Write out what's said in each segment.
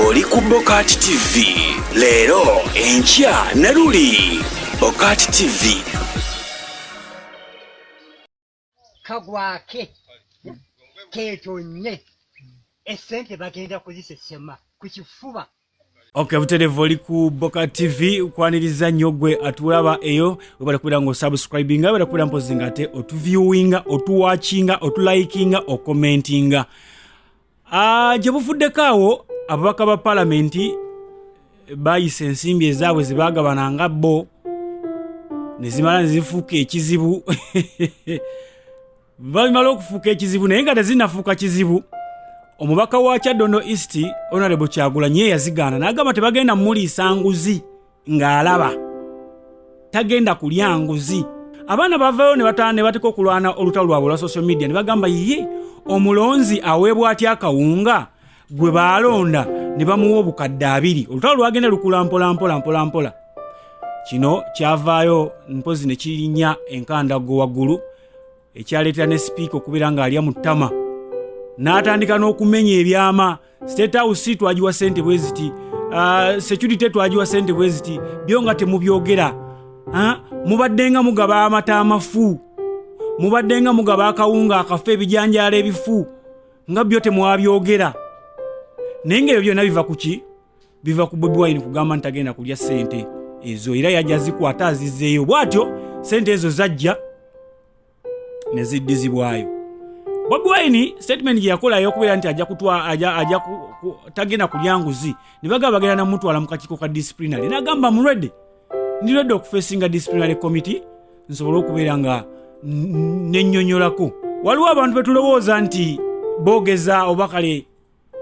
Oli ku BOCAT TV. Leero enkya ne luli. BOCAT TV. Kagwake ketonye Sente bagenda kuzisesema ku kifuba. Okay, buterevu oli ku BOCAT TV ukwaniriza nnyo gwe atulaba eyo webale kubeera ngo subscribinga webale kubeera mpozinga ate otuviewinga otuwatchinga otulikekinga okomentinga. Gye bufuddeko awo ababaka ba Paliyamenti bayise ensimbi ezaabwe zebagabananga bo ne zimala ne zifuuka ekizibu. Bamala okufuuka ekizibu naye nga tezinafuuka kizibu. Omubaka wa Kyadondo East Honorable Kyagulanyi yazigaana n'agamba tebagenda muliisa nguzi ng'alaba tagenda kulya nguzi. Abaana bavayo ne bateka okulwana olutalo lwabwe lwa social media ne bagamba ye omulonzi aweebwa atya akawunga gwe baalonda ne bamuwa obukadde 2 olutalo lwagenda lukula mpola. Kino kyavaayo mpozi ne kirinnya enkandago waggulu ekyaleetera ne speaker okubeera ng'alya mu ttama n'atandika n'okumenya ebyama. State House twagiwa sente bweziti, security twagiwa sente bweziti, byo nga temubyogera. Mubaddenga mugaba amata amafu, mubaddenga mugaba akawunga akafe ebijanjaala ebifu, nga byo temwabyogera. Naye ng'ebyo byonna biva ku ki? Biva ku Bobi Wine kugamba ntagenda kulya sente ezo, era yajja zikwata azizzeeyo. Bw'atyo sente ezo zajja ne ziddizibwayo. Bobi Wine statement gye yakola y'okubeera nti tagenda kulya nguzi ne bagenda namutwala mu kakiiko ka disciplinary. N'agamba ndi ready okufeesinga disciplinary committee nsobole okubeera nga nennyonnyolako. Waliwo abantu betulowooza nti boogeza oba kale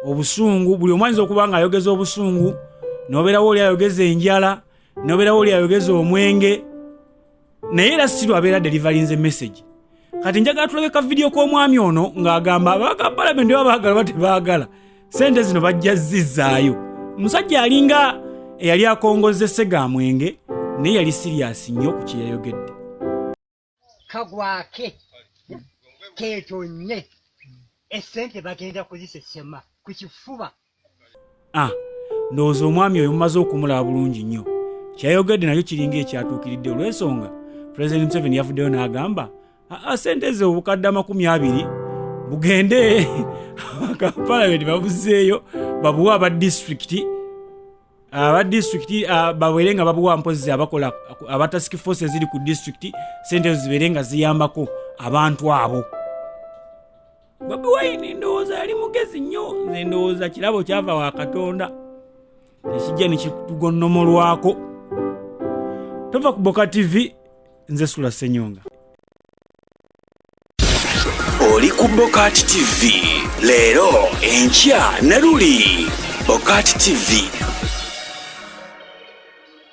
obusungu, buli omwanyinza okuba nga ayogeza obusungu, n'obeerawo oli ayogeza enjala, n'obeerawo oli ayogeza omwenge, naye era si lwabeera deliverinze message. Kati njagala tulabeka video k'omwami ono ng'agamba ababaka Paliyamenti babaagala batebaagala sente zino bajja zizzaayo. Musajja alinga eyali akongozze Sega Mwenge naye yali serious nnyo ku kye yayogedde. Kagwake ketonye Sente bagenda kuzisesema ku kifuba. Ndowooza omwami oyo mumaze okumulaba bulungi nnyo. Kyayogedde nayo kiringa ekyatuukiridde olw'ensonga President Museveni yavuddeyo n'agamba sente zo obukadde 20 bugende Paliyamenti babuzeeyo babuwa aba district babeere nga babuwa mpozi abakola aba task force ziri ku district, sente ezo zibeere nga ziyambako abantu abo. Bobi Wine ndowooza yali mugezi nnyo, nze ndowooza kirabo kyava wa Katonda tekijja ne kitugonnomolwako. Tova ku BOCAT TV, nze Sula Senyonga. Oli ku BOCAT TV. Leero enkya ne luli. BOCAT TV.